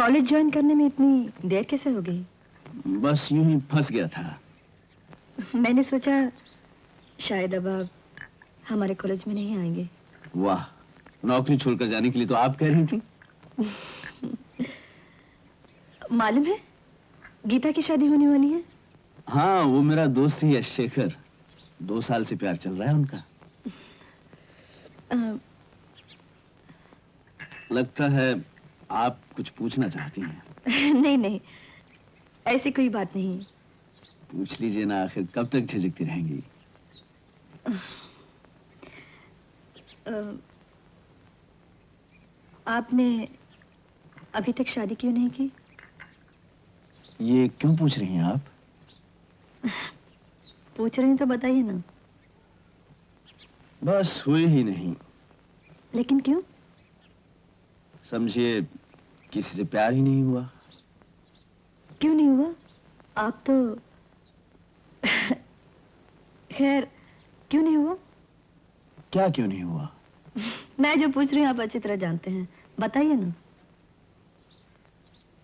College join करने में इतनी देर कैसे हो गई? बस यूं ही फंस गया था। मैंने सोचा शायद अब आप हमारे कॉलेज में नहीं आएंगे। वाह, नौकरी छोड़कर जाने के लिए तो आप कह रही थी। मालूम है गीता की शादी होने वाली है? हाँ, वो मेरा दोस्त ही है शेखर। 2 साल से प्यार चल रहा है उनका। लगता है आप कुछ पूछना चाहती हैं। नहीं नहीं, ऐसी कोई बात नहीं। पूछ लीजिए ना, आखिर कब तक झिझकती रहेंगी? आपने अभी तक शादी क्यों नहीं की? ये क्यों पूछ रही हैं आप? पूछ रही हैं तो बताइए ना। बस हुई ही नहीं। लेकिन क्यों? समझिए, किसी से प्यार ही नहीं हुआ। क्यों नहीं हुआ? आप तो खैर, क्यों नहीं हुआ? क्या क्यों नहीं हुआ? मैं जो पूछ रही हूँ आप अच्छी तरह जानते हैं, बताइए ना।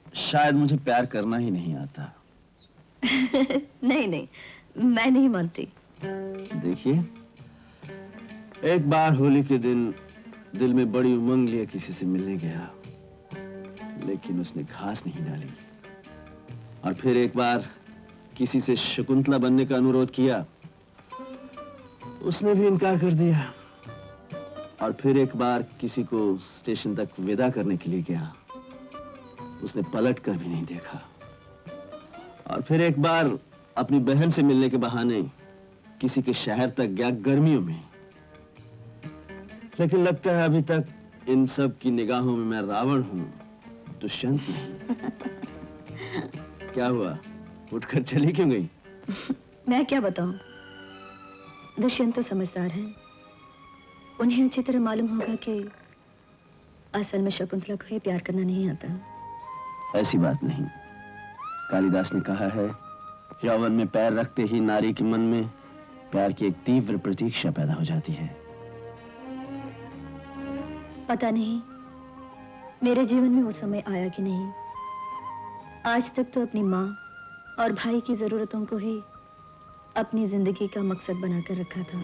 शायद मुझे प्यार करना ही नहीं आता। नहीं नहीं, मैं नहीं मानती। देखिए, एक बार होली के दिन दिल में बड़ी उमंग लिए किसी से मिलने गया, लेकिन उसने घास नहीं डाली। और फिर एक बार किसी से शकुंतला बनने का अनुरोध किया, उसने भी इनकार कर दिया। और फिर एक बार किसी को स्टेशन तक विदा करने के लिए गया, उसने पलट कर भी नहीं देखा। और फिर एक बार अपनी बहन से मिलने के बहाने किसी के शहर तक गया गर्मियों में। लेकिन लगता है अभी तक इन सब की निगाहों में मैं रावण हूं, दुष्यंत नहीं। क्या हुआ, उठकर चली क्यों गई? मैं क्या बताऊं? दुष्यंत तो समझदार हैं। उन्हें अच्छी तरह मालूम होगा कि असल में शकुंतला को ही प्यार करना नहीं आता। ऐसी बात नहीं। कालिदास ने कहा है, यौवन में पैर रखते ही नारी के मन में प्यार की एक तीव्र प्रतीक्षा पैदा हो जाती है। पता नहीं मेरे जीवन में वो समय आया कि नहीं। आज तक तो अपनी माँ और भाई की जरूरतों को ही अपनी जिंदगी का मकसद बनाकर रखा था।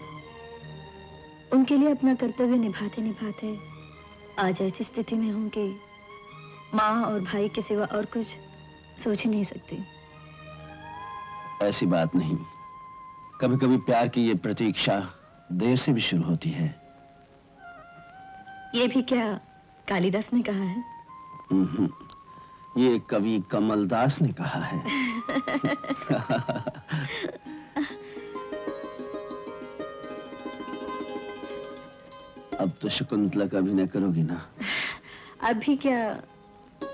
उनके लिए अपना कर्तव्य निभाते निभाते आज ऐसी स्थिति में हूं कि माँ और भाई के सिवा और कुछ सोच ही नहीं सकती। ऐसी बात नहीं। कभी कभी प्यार की ये प्रतीक्षा देर से भी शुरू होती है। ये भी क्या कालिदास ने कहा है? ये कवि कमलदास ने कहा है। अब तो शकुंतला का अभिनय करोगी ना? अभी क्या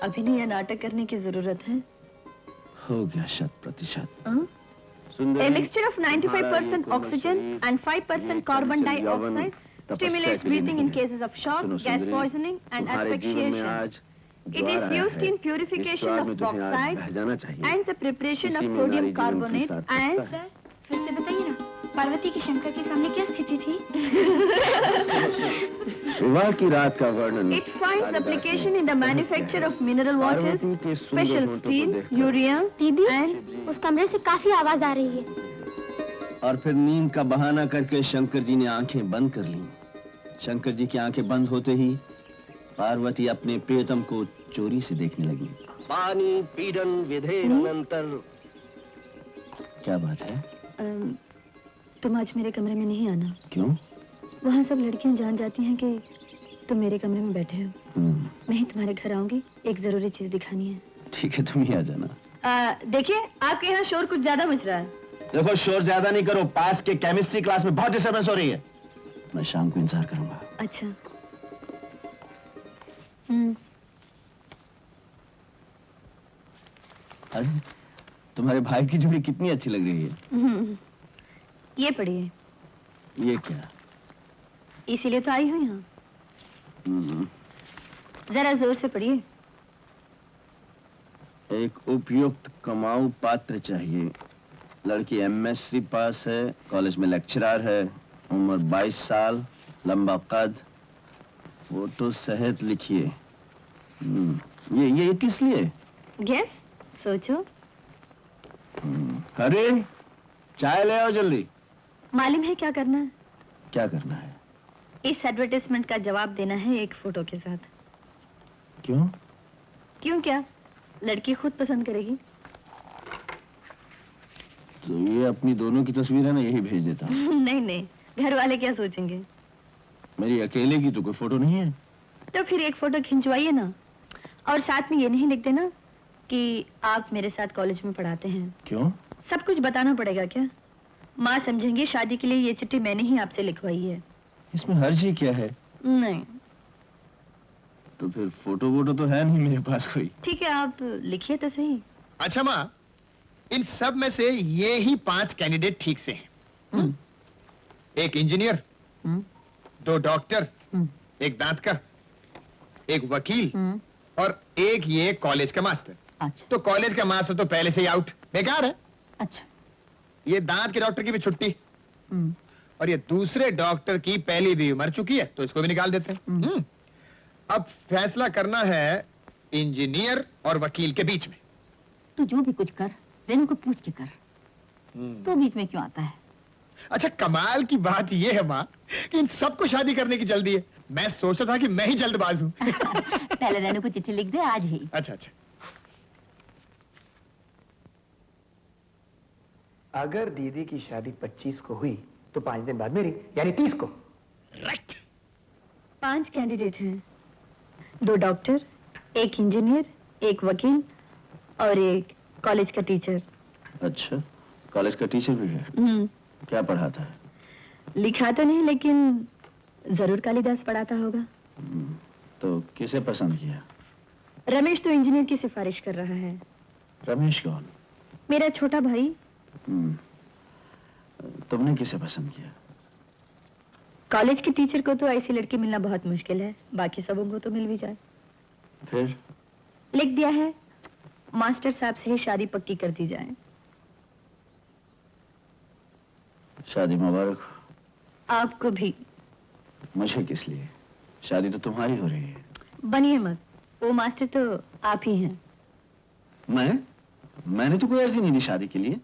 अभिनय या नाटक करने की जरूरत है? हो गया 100%। A mixture of 95% oxygen and 5% carbon dioxide stimulates breathing in cases of shock, gas poisoning and asphyxiation. It is used in purification of bauxite and the preparation of sodium carbonate and... sir, फिर से बताइए ना, पार्वती की शंकर के सामने क्या स्थिति थी? विवाह की रात का वर्णन। It finds application in the manufacture of mineral waters, special steel, urea, दीदी, and... उस कमरे से काफी आवाज आ रही है। और फिर नींद का बहाना करके शंकर जी ने आंखें बंद कर लीं। शंकर जी की आंखें बंद होते ही पार्वती अपने प्रियतम को चोरी से देखने लगी। पानी पीडन विधेय अनंतर। क्या बात है? तुम आज मेरे कमरे में नहीं आना। क्यों? वहाँ सब लड़कियां जान जाती हैं कि तुम मेरे कमरे में बैठे हो। मैं ही तुम्हारे घर आऊंगी, एक जरूरी चीज दिखानी है। ठीक है, तुम ही आ जाना। देखिए, आपके यहाँ शोर कुछ ज्यादा मच रहा है। देखो, शोर ज्यादा नहीं करो, पास के केमिस्ट्री क्लास में बहुत डिस्टर्बेंस हो रही है। मैं शाम को इंतजार करूंगा। अच्छा। अरे, तुम्हारे भाई की जोड़ी कितनी अच्छी लग रही है। ये पढ़िए। ये क्या? इसीलिए तो आई हूँ यहाँ। जरा जोर से पढ़िए। एक उपयुक्त कमाऊ पात्र चाहिए। लड़की एमएससी पास है, कॉलेज में लेक्चरर है, उम्र 22 साल, लंबा कद, फोटो सहित लिखिए। ये किस लिए? गेस, सोचो। अरे चाय ले आओ जल्दी। मालूम है क्या करना है? क्या करना है? इस एडवर्टाइजमेंट का जवाब देना है एक फोटो के साथ। क्यों? क्यों क्या? लड़की खुद पसंद करेगी। तो ये अपनी दोनों की तस्वीर है ना, यही भेज देता हूँ। नहीं नहीं, घर वाले क्या सोचेंगे? मेरी अकेले की तो कोई फोटो नहीं है। तो फिर एक फोटो खिंचवाइए ना, और साथ में ये नहीं लिख देना कि आप मेरे साथ कॉलेज में पढ़ाते हैं। क्यों? सब कुछ बताना पड़ेगा क्या? माँ समझेंगी शादी के लिए ये चिट्ठी मैंने ही आपसे लिखवाई है। इसमें हर्ज ही क्या है? नहीं। तो फिर फोटो वोटो तो है नहीं मेरे पास कोई। ठीक है, आप लिखिए तो सही। अच्छा माँ, इन सब में से ये ही 5 कैंडिडेट ठीक से हैं। एक इंजीनियर, 2 डॉक्टर, एक दांत का, एक वकील और एक ये कॉलेज का मास्टर। अच्छा। तो कॉलेज का मास्टर तो पहले से ही आउट, बेकार है। अच्छा। ये दांत के डॉक्टर की भी छुट्टी, और ये दूसरे डॉक्टर की पहली भी मर चुकी है, तो इसको भी निकाल देते हैं। अब फैसला करना है इंजीनियर और वकील के बीच में। तू जो भी कुछ कर, रेनू को पूछ के कर। तू बीच में क्यों आता है? अच्छा, कमाल की बात यह है माँ कि इन सबको शादी करने की जल्दी है। मैं सोचता था कि मैं ही जल्दबाज हूँ। पहले रेनू को चिट्ठी लिख दे आज ही। अच्छा अच्छा। अगर दीदी की शादी 25 को हुई तो 5 दिन बाद मेरी, यानी 30 को। राइट। 5 कैंडिडेट हैं, 2 डॉक्टर, एक इंजीनियर, एक वकील और एक कॉलेज का टीचर। अच्छा, कॉलेज का टीचर भी है? क्या पढ़ाता है? लिखा तो नहीं, लेकिन जरूर कालिदास पढ़ाता होगा। तो किसे पसंद किया? रमेश तो इंजीनियर की सिफारिश कर रहा है। रमेश कौन? मेरा छोटा भाई। तुमने किसे पसंद किया? कॉलेज के टीचर को तो ऐसी लड़की मिलना बहुत मुश्किल है, बाकी सबों को तो मिल भी जाए। फिर? लिख दिया है, मास्टर साहब से ही शादी पक्की कर दी जाए। शादी मुबारक हो। आपको भी। मुझे किस लिए? शादी तो तुम्हारी हो रही है। बनिए मत, वो मास्टर तो आप ही हैं। मैंने तो कोई अर्जी नहीं दी शादी के लिए।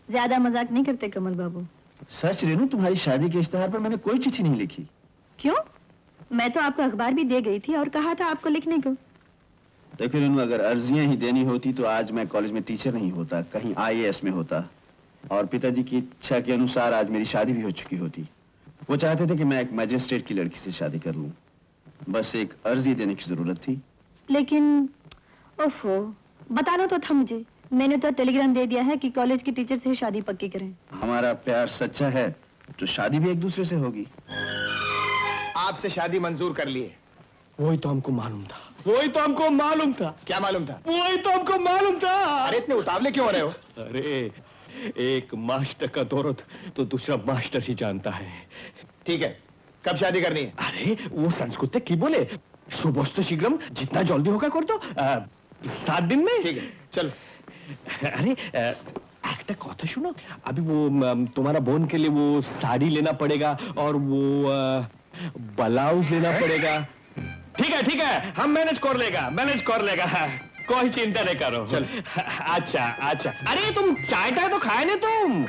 ज्यादा मजाक नहीं करते कमल बाबू। सच रेनू, तुम्हारी शादी के इश्तेहार पर मैंने कोई चिट्ठी नहीं लिखी। क्यों? मैं तो आपको अखबार भी दे गई थी और कहा था आपको लिखने को। देखो रेनू, अगर अर्जियां ही देनी होती तो आज मैं कॉलेज में टीचर नहीं होता, कहीं IAS में होता, और पिताजी की इच्छा के अनुसार आज मेरी शादी भी हो चुकी होती। वो चाहते थे कि मैं एक मैजिस्ट्रेट की लड़की से शादी कर लूं। बस एक अर्जी देने की जरूरत थी। लेकिन ओफो, बताना तो था मुझे। मैंने तो टेलीग्राम दे दिया है कि कॉलेज के टीचर से ही शादी पक्की करें। हमारा प्यार सच्चा है तो शादी भी एक दूसरे से होगी। आपसे शादी मंजूर कर लिए। वही तो हमको मालूम था, वही तो हमको मालूम था। क्या मालूम था? वही तो हमको मालूम था। अरे इतने उतावले क्यों हो रहे हो? अरे एक मास्टर का दौरत तो दूसरा मास्टर ही जानता है। ठीक है, कब शादी करनी है? अरे वो संस्कृत की बोले, शुभोस्तु शीघ्रम, जितना जल्दी होगा कर दो। 7 दिन में। ठीक है, चलो। अरे একটা কথা सुनो, अभी वो तुम्हारा बोन के लिए वो साड़ी लेना पड़ेगा और वो ब्लाउज लेना पड़ेगा। ठीक है, हम मैनेज कर लेगा। कोई चिंता नहीं करो। चलो। अच्छा अच्छा। अरे तुम चाय तो खाए नहीं तुम?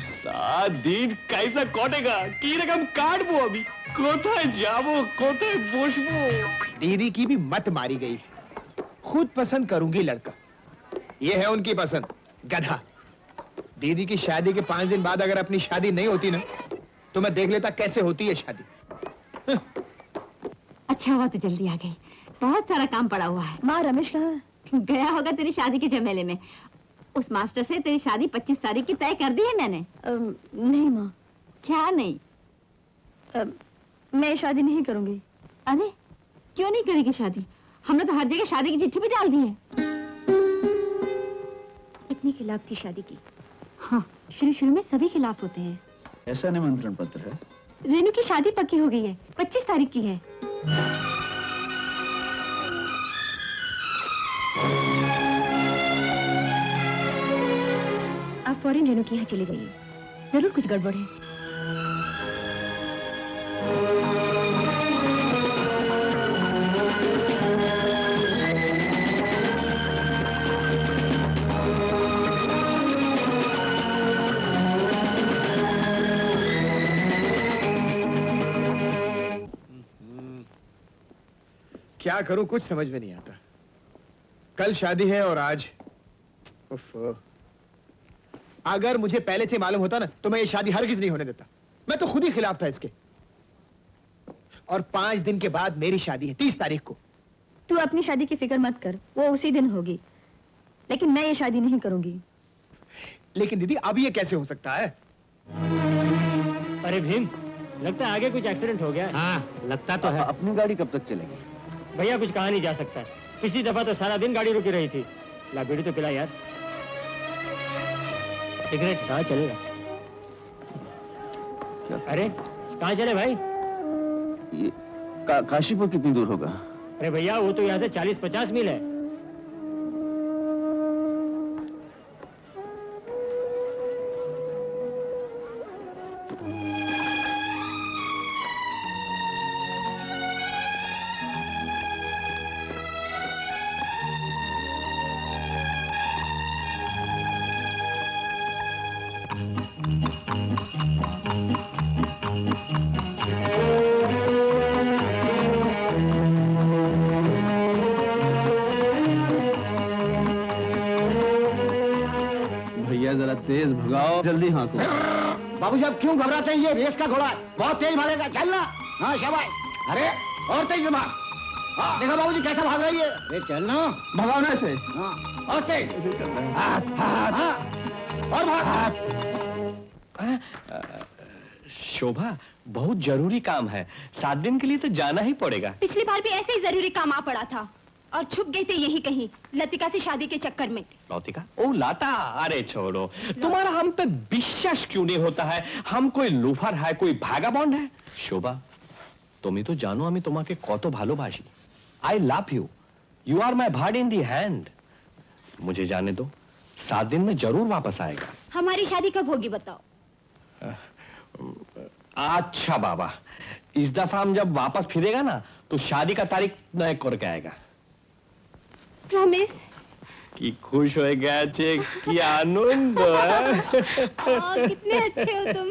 7 दिन कैसा कटेगा की रकम काटबो अभी, कोথায় जाबो, कोথায় बसबो। दीदी की भी मत मारी गई। खुद पसंद करूंगी लड़का, ये है उनकी पसंद, गधा। दीदी की शादी के 5 दिन बाद अगर अपनी शादी नहीं होती ना, तो मैं देख लेता कैसे होती है शादी। अच्छा हुआ तो जल्दी आ गई, बहुत सारा काम पड़ा हुआ है। माँ, रमेश कहाँ है? गया होगा तेरी शादी के झमेले में। उस मास्टर से तेरी शादी 25 तारीख की तय कर दी है मैंने। नहीं माँ। क्या नहीं? मैं शादी नहीं करूंगी। अरे क्यों नहीं करेगी शादी? हमने तो हर जगह शादी की चिट्ठी भी डाल दी है। इतनी खिलाफ थी शादी की। हाँ, शुरू में सभी खिलाफ होते हैं। ऐसा निमंत्रण पत्र है? रेनू की शादी पक्की हो गई है, 25 तारीख की है। आप फौरन रेनू के यहाँ चले जाइए, जरूर कुछ गड़बड़ है। क्या करूं कुछ समझ में नहीं आता। कल शादी है और आज उफ। अगर मुझे पहले से मालूम होता ना तो मैं ये शादी हरगिज नहीं होने देता। मैं तो खुद ही खिलाफ था इसके। और 5 दिन के बाद मेरी शादी है 30 तारीख को। तू अपनी शादी की फिक्र मत कर, वो उसी दिन होगी। लेकिन मैं ये शादी नहीं करूंगी। लेकिन दीदी अब ये कैसे हो सकता है? अरे भीम, लगता है आगे कुछ एक्सीडेंट हो गया है। हाँ, लगता तो है। अपनी गाड़ी कब तक चलेगी? भैया कुछ कहा नहीं जा सकता। पिछली दफा तो सारा दिन गाड़ी रुकी रही थी। ला बीड़ी तो पिला यार। सिगरेट कहाँ चलेगा? क्या? अरे कहाँ चले भाई? ये काशीपुर कितनी दूर होगा? अरे भैया वो तो यहाँ से 40-50 मील है। भैया जरा तेज भगाओ, जल्दी हाँको। बाबू साहब क्यों घबराते हैं? ये रेस का घोड़ा है, बहुत तेज भागेगा। चलना। हाँ शाबाश। अरे और तेज भाग। हाँ, देखो बाबूजी कैसा भाग रही है। अरे चलना। भगाओ ना इसे। हाँ, और तेज। हाँ, और भाग। शोभा, बहुत जरूरी काम है। 7 दिन के लिए तो जाना ही पड़ेगा। पिछली बार भी ऐसे ही जरूरी काम आ पड़ा था और छुप गए थे यही कहीं लतिका से शादी के चक्कर में। लौतिका? ओ लाता, अरे छोड़ो। तुम्हारा हम पे विश्वास क्यों नहीं होता है? हम कोई लूफर है, कोई भागाबॉन्ड है? शोभा, तुम्हें तो जानो हमें तुम्हाके कतो भालोबासी। I love you. You are my bird in the hand. मुझे जाने दो, 7 दिन में जरूर वापस आएगा। हमारी शादी कब होगी बताओ? अच्छा बाबा, इस दफा हम जब वापस फिरेगा ना तो शादी का तारीख नए करके आएगा। प्रॉमिस? कि खुश हो गया छे, कि आनंद। कितने अच्छे हो तुम।